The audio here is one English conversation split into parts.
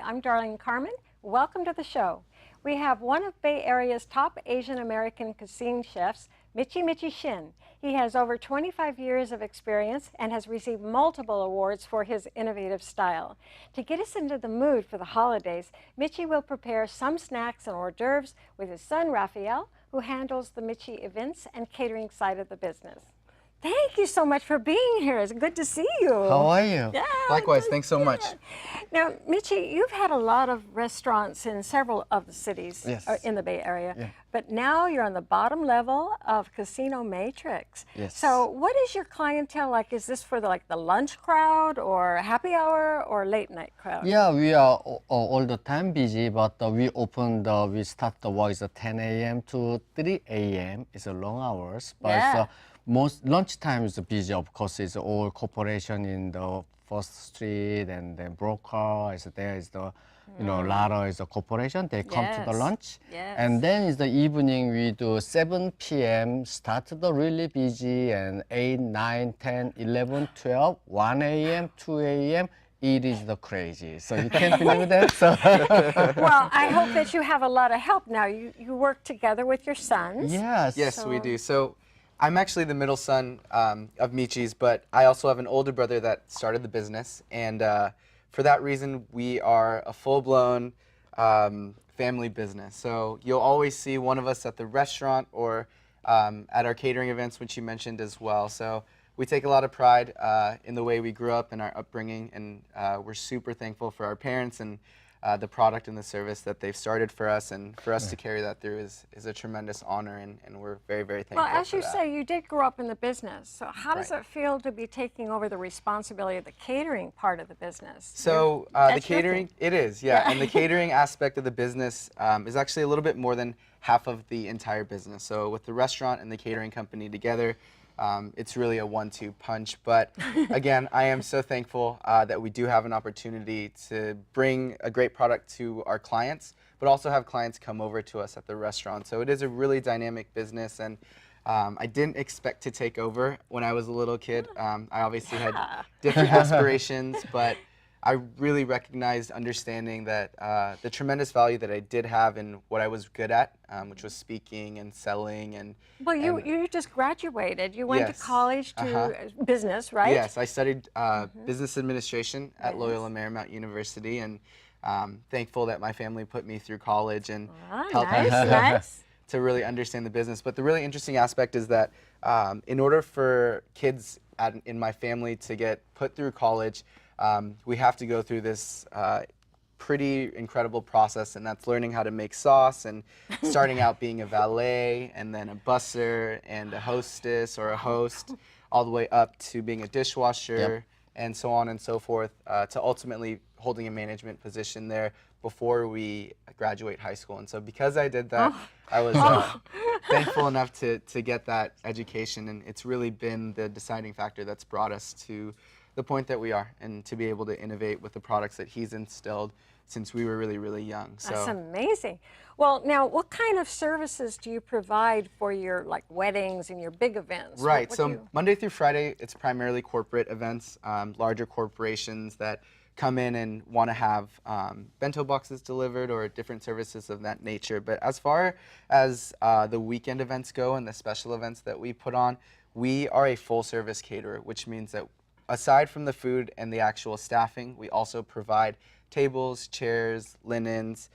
I'm Darlene Carman. Welcome to the show. We have one of Bay Area's top Asian American cuisine chefs, Michi Shin. He has over 25 years of experience and has received multiple awards for his innovative style. To get us into the mood for the holidays, Michi will prepare some snacks and hors d'oeuvres with his son, Raphael, who handles the Michi events and catering side of the business. Thank you so much for being here. It's good to see you. How are you? Yeah, Likewise, thanks so much. Now, Michi, you've had a lot of restaurants in several of the cities Yes. in the Bay Area, Yeah. but now you're on the bottom level of Casino Matrix. Yes. So what is your clientele like? Is this for the lunch crowd or happy hour or late night crowd? Yeah, we are all the time busy, but we start the work is 10 a.m. to 3 a.m. It's a long hours, but Yeah. most lunchtime is busy. Of course, it's all corporation in the First Street, and then broker is there. Is the ladder is a corporation. They come to the Yes. lunch, Yes. and then is the evening. We do 7 p.m. start the really busy, and 8, 9, 10, 11, 12, 1 a.m., 2 a.m. It is the crazy. So you can't believe that. So Well, I hope that you have a lot of help now. You work together with your sons. yes. Yes, we do. So I'm actually the middle son of Michi's, but I also have an older brother that started the business. And for that reason, we are a full-blown family business. So you'll always see one of us at the restaurant or at our catering events, which you mentioned as well. So we take a lot of pride in the way we grew up and our upbringing, and we're super thankful for our parents and the product and the service that they've started for us, and for us to carry that through is a tremendous honor, and we're very, very thankful Well, as for you that. say, you did grow up in the business. So how does Right. it feel to be taking over the responsibility of the catering part of the business? So the that's your catering, thing. it is, yeah, and the catering aspect of the business is actually a little bit more than half of the entire business. So with the restaurant and the catering company together, it's really a 1-2 punch. But again, I am so thankful that we do have an opportunity to bring a great product to our clients, but also have clients come over to us at the restaurant. So it is a really dynamic business, and I didn't expect to take over when I was a little kid. I obviously had different aspirations, but I really recognized understanding that the tremendous value that I did have in what I was good at, which was speaking and selling and Well, you just graduated. You went to Yes. college to business, right? Yes, I studied business administration at Loyola Marymount University, and thankful that my family put me through college and Ah, helped nice, me nice. to really understand the business. But the really interesting aspect is that in order for kids in my family to get put through college, we have to go through this pretty incredible process, and that's learning how to make sauce and starting out being a valet and then a busser and a hostess or a host, all the way up to being a dishwasher and so on and so forth, to ultimately holding a management position there before we graduate high school. And so because I did that, I was thankful enough to get that education, and it's really been the deciding factor that's brought us to the point that we are, and to be able to innovate with the products that he's instilled since we were really, really young. So That's amazing. Well, now, what kind of services do you provide for your weddings and your big events? right, What so do you- Monday through Friday, it's primarily corporate events, larger corporations that come in and want to have bento boxes delivered or different services of that nature. But as far as the weekend events go and the special events that we put on, we are a full service caterer, which means that aside from the food and the actual staffing, we also provide tables, chairs, linens,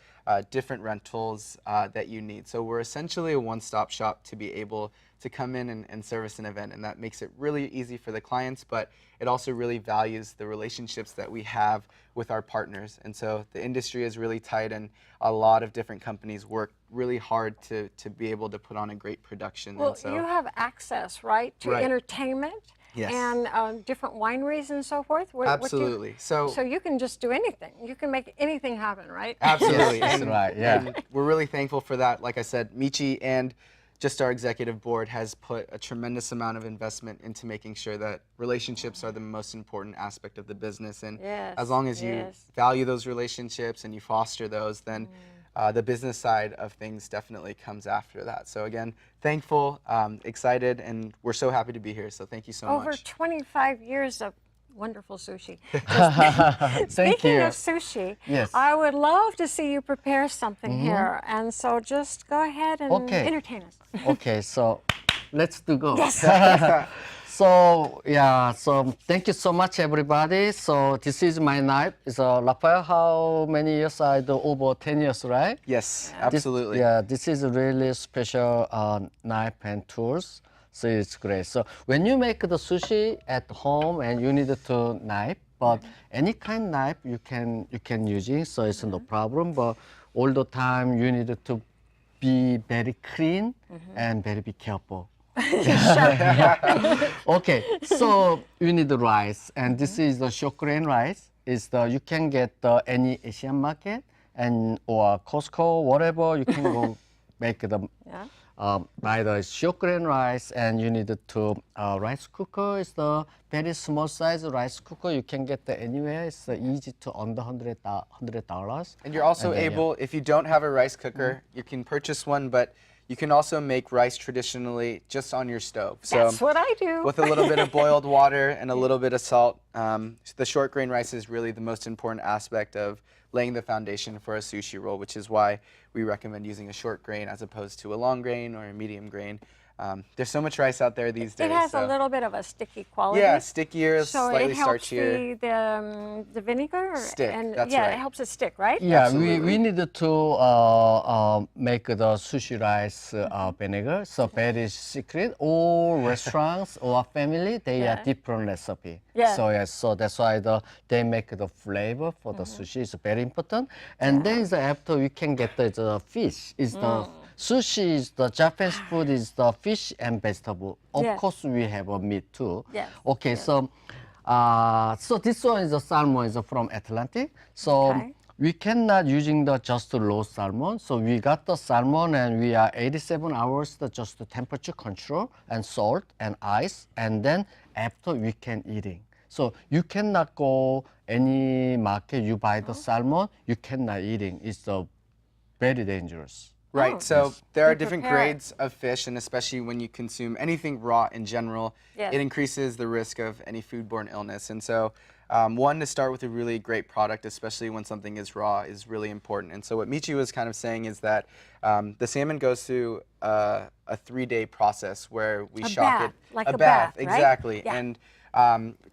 different rentals that you need. So we're essentially a one-stop shop to be able to come in and service an event, and that makes it really easy for the clients, but it also really values the relationships that we have with our partners. And so the industry is really tight, and a lot of different companies work really hard to be able to put on a great production. Well, and so you have access, right, to Right. entertainment Yes. and different wineries and so forth? What do you- Absolutely. So you can just do anything. You can make anything happen, right? absolutely. Yes, that's and, right, yeah. and we're really thankful for that. Like I said, Michi and just our executive board has put a tremendous amount of investment into making sure that relationships are the most important aspect of the business. And Yes, as long as you yes. value those relationships and you foster those, then the business side of things definitely comes after that. So again, thankful, excited, and we're so happy to be here. So thank you so Over much. 25 years of wonderful sushi. Thank Speaking you. of sushi, Yes. I would love to see you prepare something here. And so just go ahead and Okay. entertain us. Okay, so let's do go. Yes. So yeah, so thank you so much, everybody. So this is my knife. It's a Raphael. How many years? I do over 10 years, right? Yes, Yeah. absolutely. This is a really special knife and tools. So it's great. So when you make the sushi at home and you need to knife, but any kind knife you can use it, so it's no problem. But all the time you need to be very clean and very be careful. Okay, so you need the rice, and this is the short grain rice. Is the you can get any Asian market and or Costco, whatever you can go make the Yeah. buy the short grain rice, and you need to rice cooker. Is the very small size rice cooker. You can get anywhere. It's easy to under $100. And you're also then, yeah. able, if you don't have a rice cooker, you can purchase one, but you can also make rice traditionally just on your stove. So That's what I do. with a little bit of boiled water and a little bit of salt. The short grain rice is really the most important aspect of laying the foundation for a sushi roll, which is why we recommend using a short grain as opposed to a long grain or a medium grain. There's so much rice out there these days. It has so a little bit of a sticky quality. yeah, stickier, So slightly it helps starchier. the vinegar Stick, and that's yeah, right. it helps it stick, right? Yeah, Absolutely. we need to make the sushi rice vinegar. So very secret. All restaurants or family they Yeah. are different recipe. Yeah. So yes, so that's why they make the flavor for the sushi is very important. And then after we can get the fish. Is the sushi is the Japanese food is the fish and vegetable. Of Yes. course we have a meat too. Yes. Okay, so this one is the salmon is from Atlantic. So Okay. we cannot using the just raw salmon. So we got the salmon and we are 87 hours the just the temperature control and salt and ice, and then after we can eating. So you cannot go any market you buy the salmon, you cannot eating. It's very dangerous. Right, Oh. so there are You different prepare it. grades of fish, and especially when you consume anything raw in general, Yes. it increases the risk of any foodborne illness. And so, one, to start with a really great product, especially when something is raw, is really important. And so, what Michi was kind of saying is that the salmon goes through a 3-day process where we A shock bath, it. like a bath, right? Exactly. Yeah. And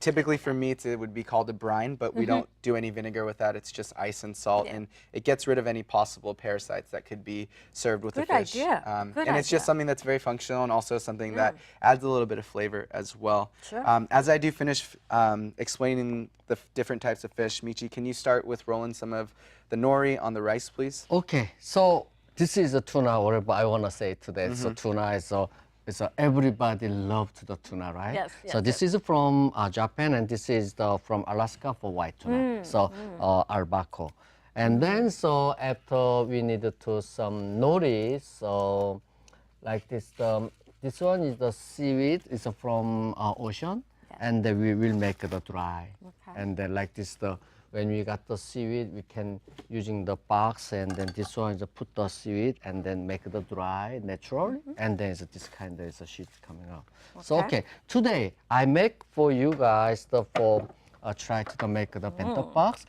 typically for meats, it would be called a brine, but we don't do any vinegar with that. It's just ice and salt, Yeah. and it gets rid of any possible parasites that could be served with Good the fish. idea. Good And it's just idea. something that's very functional and also something that adds a little bit of flavor as well. Sure. As I do finish explaining the different types of fish, Michi, can you start with rolling some of the nori on the rice, please? Okay, so this is a tuna, whatever I want to say today. So tuna is everybody loves the tuna, right? Yes, So yes, this is from Japan, and this is from Alaska for white tuna. So albacore. And then so after we need to some nori, so like this, this one is the seaweed. It's from ocean, and then we will make the dry. Okay. And then like this, when we got the seaweed, we can using the box, and then this one is put the seaweed and then make the dry naturally, and then it's this kind of sheet coming out. So Okay. okay, today I make for you guys try to make the bento box.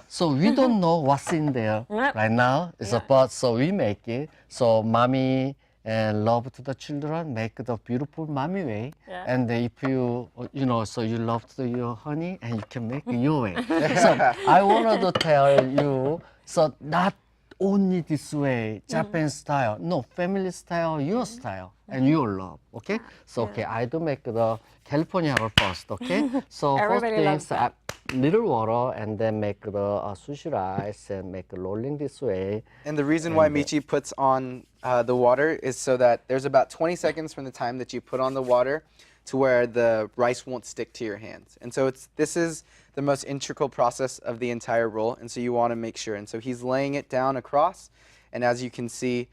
So we don't know what's in there Yep. right now. It's about so we make it. So mommy and love to the children make the beautiful mommy way. Yeah. And if so you love your honey and you can make your way. So I wanted to tell you, so not only this way, Japanese style, no, family style, your style, and your love, okay? So, okay, I do make the California roll first, okay? So Everybody loves first things, little water, and then make the sushi rice and make rolling this way. And the reason why Michi puts on the water is so that there's about 20 seconds from the time that you put on the water to where the rice won't stick to your hands. And so this is the most integral process of the entire roll, and so you want to make sure. And so he's laying it down across, and as you can see,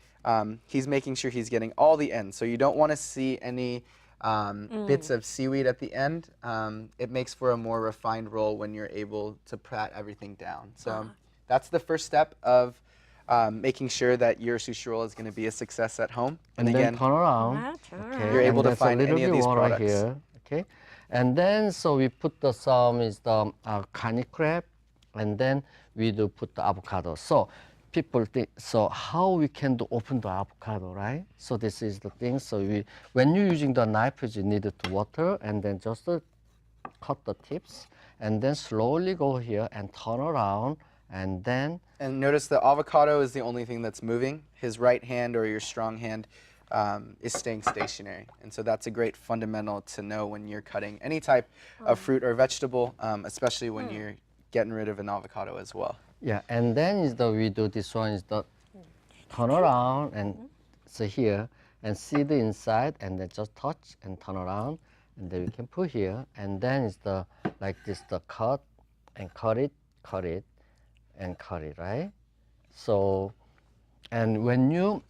he's making sure he's getting all the ends. So you don't want to see any bits of seaweed at the end. It makes for a more refined roll when you're able to pat everything down. So that's the first step of making sure that your sushi roll is going to be a success at home. And then turn around. Ah, turn Okay, around. You're able and to there's a find little any of bit these water products. here, okay? And then so we put the some is the garlic crab, and then we do put the avocado. So people think, so how we can do open the avocado, right? So this is the thing. So when you're using the knife, you need to water and then just cut the tips, and then slowly go here and turn around, and then. And notice the avocado is the only thing that's moving. His right hand or your strong hand is staying stationary. And so that's a great fundamental to know when you're cutting any type of fruit or vegetable, especially when you're getting rid of an avocado as well. Yeah, and then is the we do this one is the turn around and so here and see the inside, and then just touch and turn around, and then we can put here, and then is the like this the cut and cut it and cut it, right? So, and when you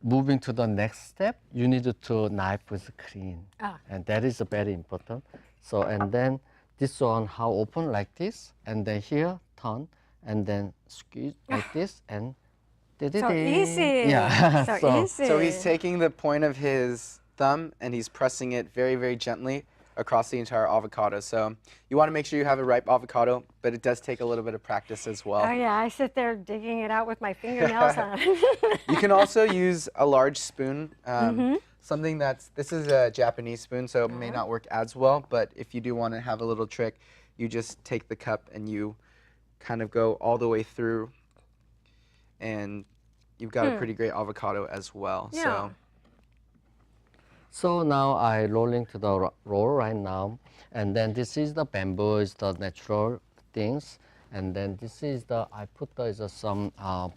moving to the next step, you need to knife is clean, and that is very important. So, and then this one how open like this, and then here turn, and then squeeze like this, and so easy. Yeah, so easy. So he's taking the point of his thumb and he's pressing it very, very gently across the entire avocado. So you want to make sure you have a ripe avocado, but it does take a little bit of practice as well. Oh yeah, I sit there digging it out with my fingernails on. You can also use a large spoon. Something this is a Japanese spoon, so it may not work as well, but if you do want to have a little trick, you just take the cup and you kind of go all the way through, and you've got a pretty great avocado as well. Yeah. So now I rolling to the roll right now, and then this is the bamboo, is the natural things, and then this is the I put some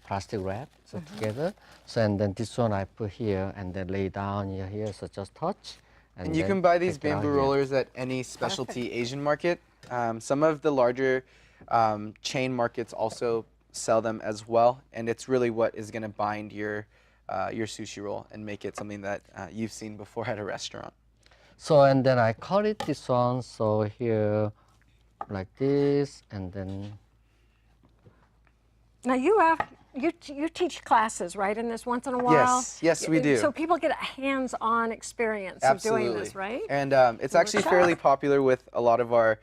plastic wrap together. So and then this one I put here and then lay down here. So just touch. And you can buy these bamboo rollers at any specialty Asian market. Some of the larger chain markets also sell them as well, and it's really what is going to bind your sushi roll and make it something that you've seen before at a restaurant. So and then I cut it this one, so here like this, and then. Now you teach classes, right, in this once in a while? Yes, we do. So people get a hands-on experience of doing this, right? And it's actually fairly popular with a lot of our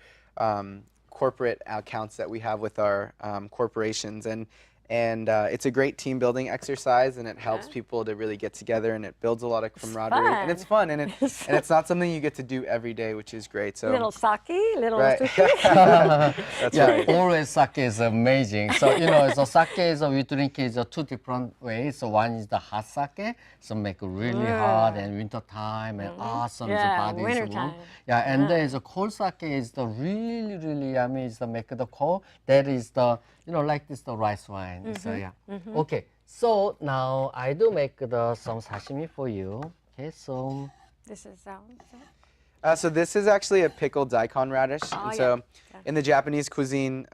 corporate accounts that we have with our corporations, and it's a great team building exercise, and it helps people to really get together, and it builds a lot of camaraderie, and it's fun, and it's not something you get to do every day, which is great. So little sake, little sushi. That's right. Always sake is amazing. So so sake is we drink is two different ways. So one is the hot sake, so make it really hot and winter time and awesome. Yeah, the body winter is warm. time. Yeah, and then the cold sake is the really yummy. Is the make the cold. That is the like this the rice wine. So yeah. Okay. So now I do make some sashimi for you. Okay. So This is so this is actually a pickled daikon radish. Oh, And so in the Japanese cuisine,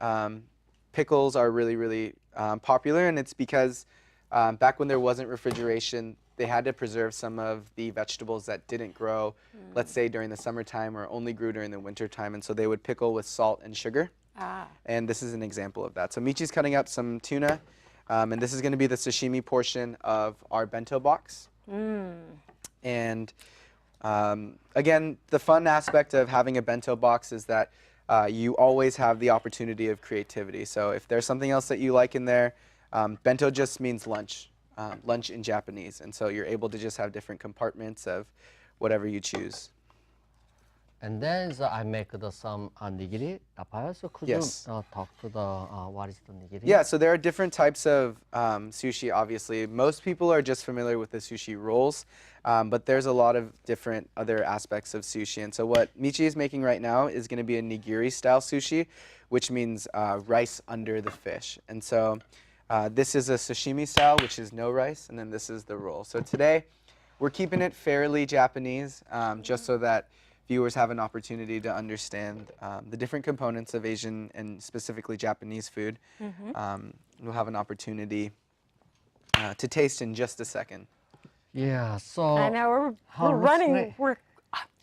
pickles are really popular, and it's because back when there wasn't refrigeration, they had to preserve some of the vegetables that didn't grow, let's say during the summertime, or only grew during the wintertime, and so they would pickle with salt and sugar. And this is an example of that. So Michi's cutting up some tuna, and this is going to be the sashimi portion of our bento box. And again, the fun aspect of having a bento box is that you always have the opportunity of creativity. So if there's something else that you like in there, bento just means lunch, lunch in Japanese. And so you're able to just have different compartments of whatever you choose. and then I make some nigiri. So could you talk to the what is the nigiri? Yeah, so there are different types of sushi, obviously. Most people are just familiar with the sushi rolls, but there's a lot of different other aspects of sushi. And so what Michi is making right now is going to be a nigiri-style sushi, which means rice under the fish. And so this is a sashimi style, which is no rice, and then this is the roll. So today, we're keeping it fairly Japanese, just so that viewers have an opportunity to understand the different components of Asian and specifically Japanese food. We'll have an opportunity to taste in just a second. Yeah, so I know we're running. We're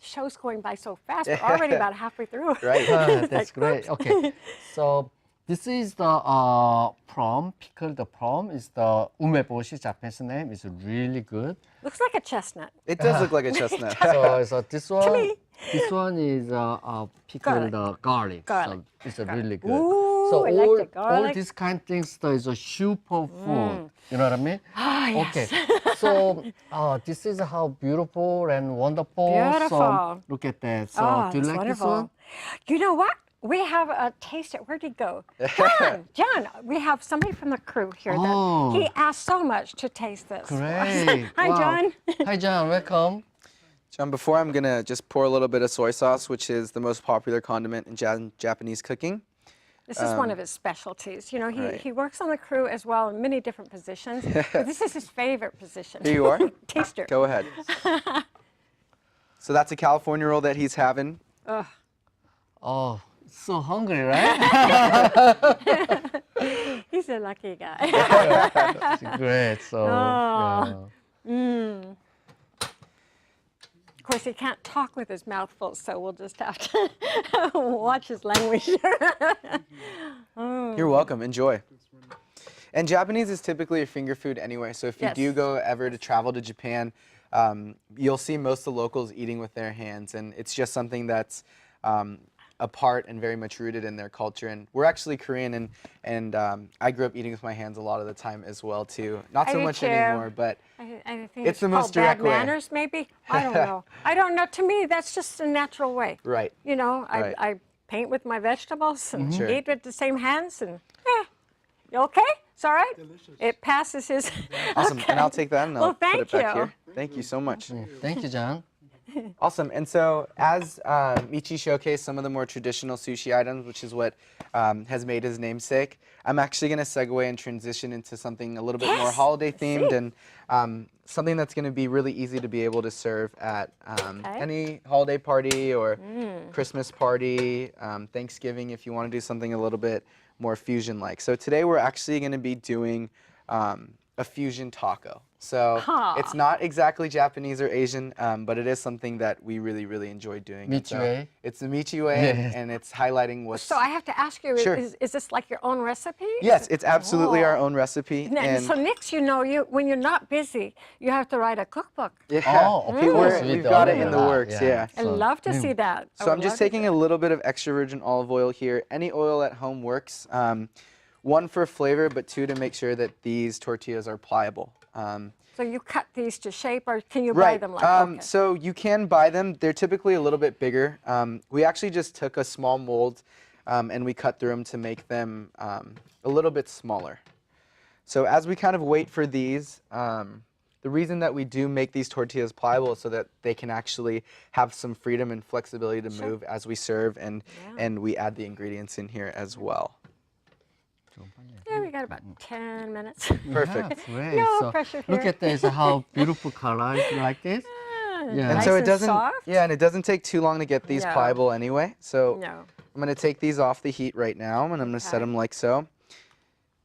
show's going by so fast. We're already about halfway through. Right. That's great. Okay, so this is the prom, pickled prom. Is the umeboshi, Japanese name. It's really good. Looks like a chestnut. It does look like a chestnut. So this one, This one is pickled garlic. Garlic. So it's really good. Ooh, so I like all, the garlic. these kind of things is a super food. You know what I mean? Ah, yes. Okay. So this is how beautiful and wonderful. Beautiful. So look at that. So Oh, do you that's like wonderful. this one? You know what? We have a taste. Where'd he go? John, we have somebody from the crew here that he asked so much to taste this. for us. Great. Hi, Wow. John. Hi, John. Welcome. John, before I'm gonna just pour a little bit of soy sauce, which is the most popular condiment in Japanese cooking. This is one of his specialties. You know, Right. he works on the crew as well in many different positions, but this is his favorite position. Here you are. Taster. Go ahead. So that's a California roll that he's having. Ugh. Oh, so hungry, right? He's a lucky guy. Great. So, Oh. yeah. Of course, he can't talk with his mouth full, so we'll just have to watch his language. You're welcome. Enjoy. And Japanese is typically a finger food anyway. So if you Yes. do go ever to travel to Japan, you'll see most of the locals eating with their hands, and it's just something that's a part and very much rooted in their culture. And we're actually Korean, and I grew up eating with my hands a lot of the time as well too. Not so do much too. anymore, but I think It's the most called bad direct way. manners, maybe. I don't know. I don't know. To me, that's just a natural way. right. You know, Right. I paint with my vegetables and Sure. eat with the same hands, and you okay? It's all right. Delicious. It passes his. Awesome. Okay. And I'll take that and I'll Well, put it thank back you. here. Thank you so much. Thank you, John. Awesome. And so as Michi showcased some of the more traditional sushi items, which is what has made his namesake, I'm actually going to segue and transition into something a little bit more Yes, holiday I themed see. and something that's going to be really easy to be able to serve at Okay. any holiday party or Christmas party, Thanksgiving, if you want to do something a little bit more fusion-like. So today we're actually going to be doing a fusion taco. So Huh. it's not exactly Japanese or Asian, but it is something that we really, really enjoy doing. And Michi so way. It's the Michi way, Yes. and it's highlighting what's... So I have to ask you: Sure. is this like your own recipe? Yes, it's absolutely our Oh. own recipe. And so next, you know, when you're not busy, you have to write a cookbook. yeah, Oh, of course, with we've the got it olive in the oil, works, yeah. I'd love to see that. I So I'm would just love to taking see a it. little bit of extra virgin olive oil here. Any oil at home works. One for flavor, but two to make sure that these tortillas are pliable. So you cut these to shape, or can you buy them like? Okay. So you can buy them. They're typically a little bit bigger. We actually just took a small mold and we cut through them to make them a little bit smaller. So as we kind of wait for these, the reason that we do make these tortillas pliable is so that they can actually have some freedom and flexibility to move as we serve, and we add the ingredients in here as well. Yeah, we got about 10 minutes. Perfect. Yeah, great. No So pressure look here. at this, how beautiful colors like this. Yeah. And Nice so it and doesn't, soft? yeah, and it doesn't take too long to get these No. pliable anyway. So No. I'm going to take these off the heat right now, and I'm going to set Okay. them like so.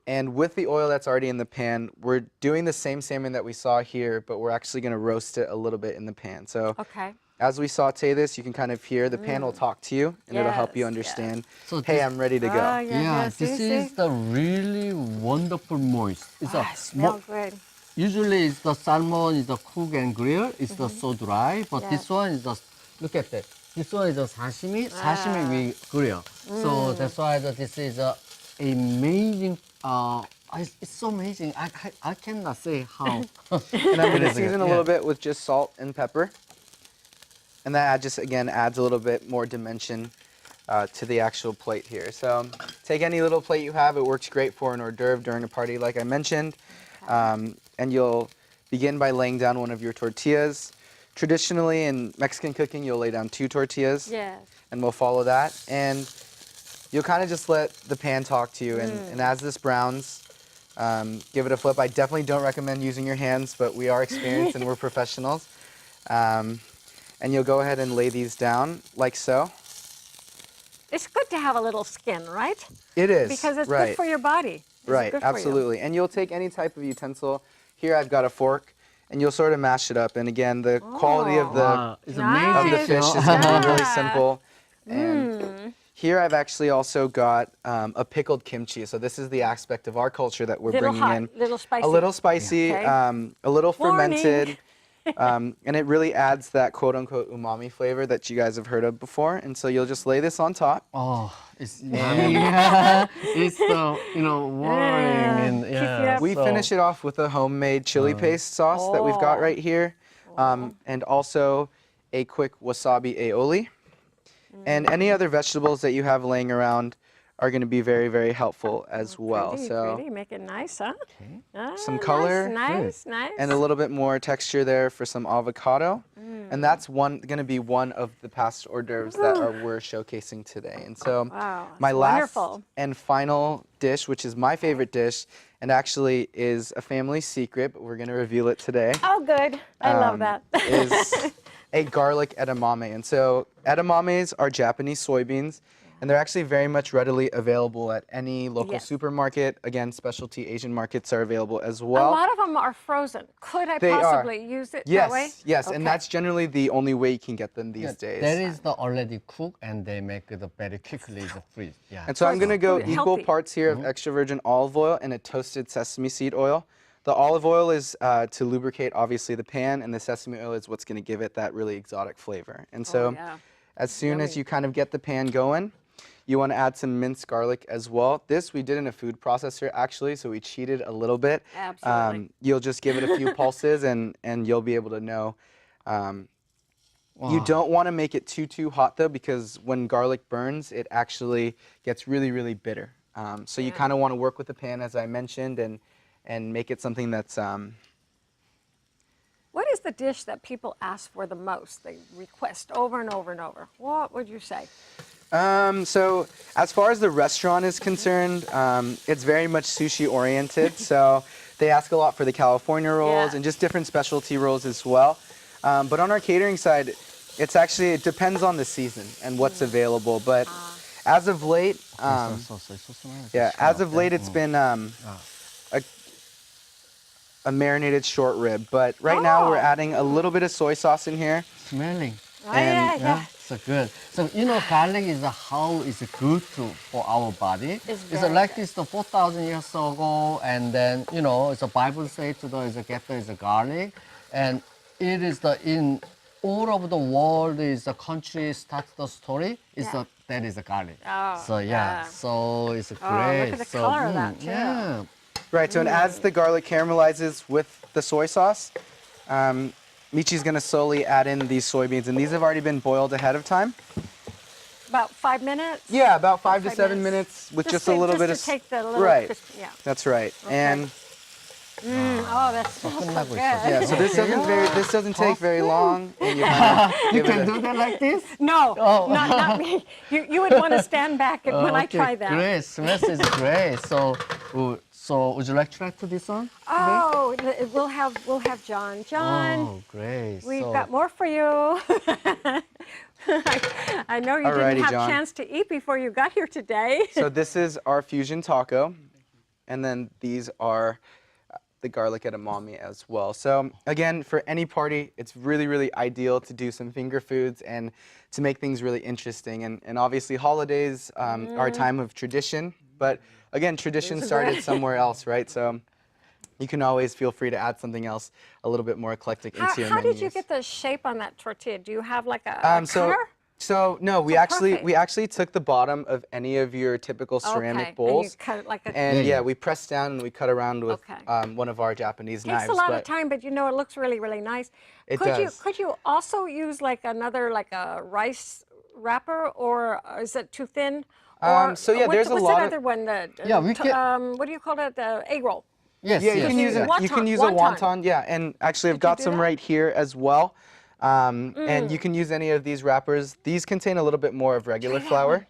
And with the oil that's already in the pan, we're doing the same salmon that we saw here, but we're actually going to roast it a little bit in the pan. So Okay. as we saute this, you can kind of hear the pan will talk to you, and it'll help you Yes, yes. understand, So hey, this- I'm ready to go. Oh, Yeah, see, this see? is the really wonderful moist. It's Ah, smell good. usually it's the salmon is the cook and grill. It's the so dry, but Yeah. this one is just look at that. This one is the sashimi. Sashimi we grill. So that's why this is a amazing. It's so amazing. I cannot say how. And I'm going to season a Yeah. little bit with just salt and pepper. And that just, again, adds a little bit more dimension to the actual plate here. So take any little plate you have. It works great for an hors d'oeuvre during a party, like I mentioned. And you'll begin by laying down one of your tortillas. Traditionally, in Mexican cooking, you'll lay down 2 tortillas. Yes. And we'll follow that. And you'll kind of just let the pan talk to you. And as this browns, give it a flip. I definitely don't recommend using your hands, but we are experienced and we're professionals. And you'll go ahead and lay these down like so. It's good to have a little skin, right? It is. Because it's right. good for your body. It's Right, good for you. absolutely. And you'll take any type of utensil. Here I've got a fork, and you'll sort of mash it up. And again, the quality of the Wow, it's Nice. of the amazing. fish is going to be really simple. And Mm. here I've actually also got a pickled kimchi. So this is the aspect of our culture that we're Little bringing hot, in. little spicy. A little spicy, Okay. a little Warning. fermented. And it really adds that quote-unquote umami flavor that you guys have heard of before. And so you'll just lay this on top. Oh, it's yummy. Yeah. It's the, watering and keep yeah. you up. We finish it off with a homemade chili paste sauce that we've got Oh. right here. And also a quick wasabi aioli. And any other vegetables that you have laying around are going to be very, very helpful as well. Pretty. Make it nice, huh? Okay. Ah, Some color. Nice. And a little bit more texture there for some avocado. And that's going to be one of the past hors d'oeuvres that we're showcasing today. And so Wow, my that's last wonderful. and final dish, which is my favorite dish, and actually is a family secret, but we're going to reveal it today, Oh, good. I love that. is a garlic edamame. And so edamames are Japanese soybeans, and they're actually very much readily available at any local Yes. supermarket. Again, specialty Asian markets are available as A well. lot of them are frozen. Could I They are. possibly use it that way? Yes, Okay. and that's generally the only way you can get them these days. That is the already cooked and they make it very quickly the freeze. Yeah. And so I'm going to go Healthy. equal parts here of extra virgin olive oil and a toasted sesame seed oil. The olive oil is to lubricate, obviously, the pan, and the sesame oil is what's going to give it that really exotic flavor. And so yeah. as soon as Yummy. you kind of get the pan going, you want to add some minced garlic as well. This we did in a food processor, actually, so we cheated a little bit. Absolutely. You'll just give it a few pulses, and you'll be able to know. You Wow. don't want to make it too hot, though, because when garlic burns, it actually gets really, really bitter. So you kind of want to work with the pan, as I mentioned, and make it something that's... What is the dish that people ask for the most? They request over and over and over. What would you say? So as far as the restaurant is concerned, it's very much sushi oriented. So they ask a lot for the California rolls Yeah. and just different specialty rolls as well. But on our catering side, it depends on the season and what's available. But as of late, it's been a marinated short rib. But right now we're adding a little bit of soy sauce in here. Smelling. Oh, And- yeah. So good. So garlic is how it's good for our body. It's It's very like good. this 4,000 years ago, and then it's a Bible say to the get is a garlic, and it is in all over the world is the country starts the story that is a garlic. Oh, so yeah. so it's Oh, great. look at the so, color of that, too. Yeah. Right, so and as the garlic caramelizes with the soy sauce, Michi's gonna slowly add in these soybeans, and these have already been boiled ahead of time. About 5 minutes? Yeah, about 5 to 5 7 minutes with just a little bit of... to take the little right, crispy, yeah. that's right. And Oh, that smells so 끝나고 good. 있어. yeah, so this doesn't take very long. And you kind of You give can it do that like this? No, not me. You would want to stand back when I try that. Great. Smash is great. So would you like to try to this one? Oh, we'll have John. John, Oh, great. we've so, got more for you. I know you Alrighty, didn't have John. a chance to eat before you got here today. So this is our fusion taco, and then these are the garlic edamame as well. So again, for any party, it's really, really ideal to do some finger foods and to make things really interesting. And obviously holidays are a time of tradition, but again, tradition started somewhere else, right? So you can always feel free to add something else a little bit more eclectic into your How menus. did you get the shape on that tortilla? Do you have like a So cutter? So no, we actually took the bottom of any of your typical ceramic bowls, And you cut it like a. and yeah, we press down and we cut around with Okay. one of our Japanese Takes knives. a lot but of time, but you know it looks really, really nice. It could does. Could you also use like a rice wrapper, or is it too thin? Or so yeah, there's a what's lot that of- other one? Yeah, we can- What do you call it? The egg roll. Yes, Yeah, you yes. can use Wonton, you can use wonton. a wonton. Yeah, and actually I've got do some that? right here as well. And you can use any of these wrappers. These contain a little bit more of regular flour,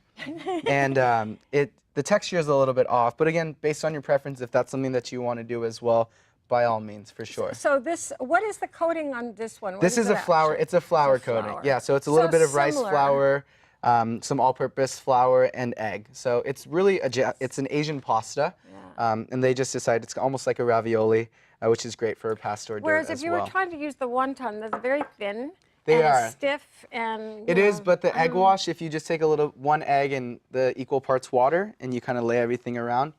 and the texture is a little bit off. But again, based on your preference, if that's something that you want to do as well, by all means, for sure. So what is the coating on this one? What This is it a flour. actually? It's a flour It's a coating. flour. Yeah, so it's a little So bit of rice similar. flour, some all-purpose flour, and egg. So it's really it's an Asian pasta, and they just decided it's almost like a ravioli, which is great for a pasta hors d'oeuvre Whereas if as you well. were trying to use the wonton, that's very thin. They and are. stiff and. It is, but the egg wash, if you just take one egg and the equal parts water, and you kind of lay everything around,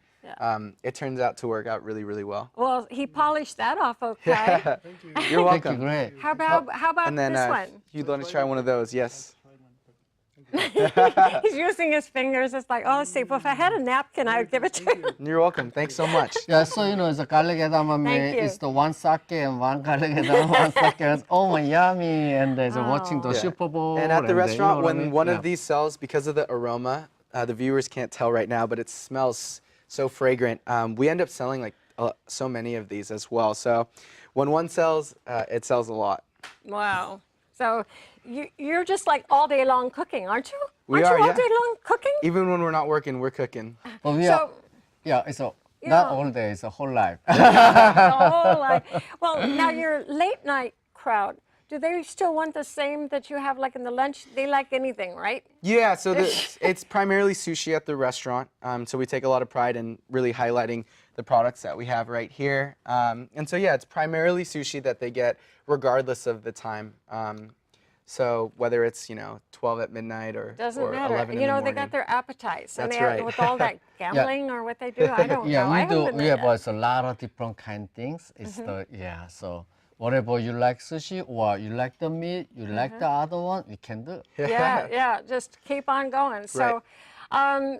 it turns out to work out really, really well. Well, he polished that off okay. You're Thank you, welcome. great. How about And then this if one? you'd want to try one of those, yes. He's using his fingers. It's like, oh, let's see. Well, if I had a napkin, I would give it to you. You're welcome. Thanks so much. Yeah, so it's a garlic edamame. Thank you. It's the one sake and one garlic edamame, one sake. And, oh, my yummy. And there's watching the Yeah. Super Bowl. And at the restaurant, what I when mean? one Yeah. of these sells, because of the aroma, the viewers can't tell right now, but it smells so fragrant. We end up selling like so many of these as well. So when one sells, it sells a lot. Wow. So you're just like all day long cooking, aren't you? We aren't are, you all yeah. day long cooking? Even when we're not working, we're cooking. But we So- are, yeah, it's a, Yeah. not all day, it's a whole life. Oh, like, well, now your late night crowd, do they still want the same that you have like in the lunch? They like anything, right? Yeah, so it's primarily sushi at the restaurant. So we take a lot of pride in really highlighting the products that we have right here. And so yeah, it's primarily sushi that they get regardless of the time. So whether it's 12 at midnight or Doesn't or matter. 11 in You the know, morning. they got their appetites. That's and right. with all that gambling or what they do, I don't know. Yeah, I we haven't do. been We there have yet. also a lot of different kind of things. It's the so whatever you like sushi or you like the meat, you like the other one, we can do. Yeah, just keep on going. So,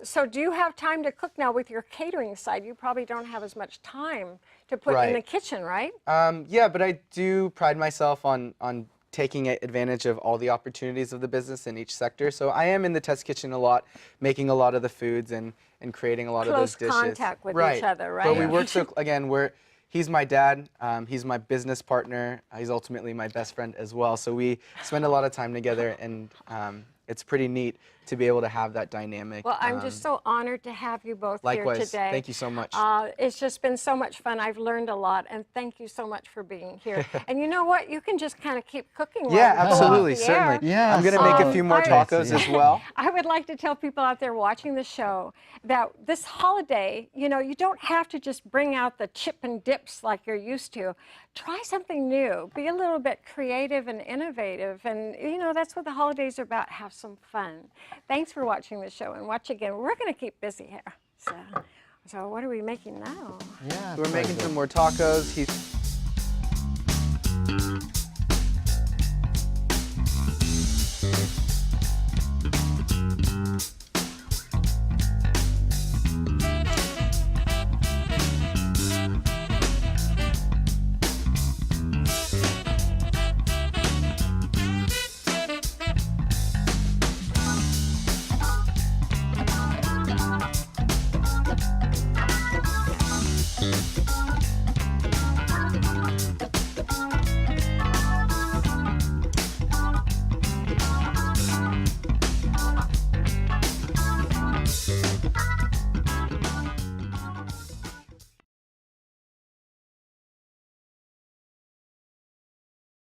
so do you have time to cook now with your catering side? You probably don't have as much time to put in the Right. kitchen, right? Yeah, but I do pride myself on taking advantage of all the opportunities of the business in each sector. So I am in the test kitchen a lot, making a lot of the foods and creating a lot of those Close dishes. contact with right. each other, right? But we work so again, he's my dad, he's my business partner, he's ultimately my best friend as well. So we spend a lot of time together, and it's pretty neat to be able to have that dynamic. Well, I'm just so honored to have you both Likewise. here today. Thank you so much. It's just been so much fun. I've learned a lot, and thank you so much for being here. And you know what? You can just kind of keep cooking. while Yeah, we go off absolutely, the certainly. air. Yeah, I'm gonna make a few more I- tacos as well. I would like to tell people out there watching the show that this holiday, you don't have to just bring out the chip and dips like you're used to. Try something new. Be a little bit creative and innovative. And, that's what the holidays are about. Have some fun. Thanks for watching the show. And watch again. We're going to keep busy here. So what are we making now? Yeah, We're so making good. some more tacos.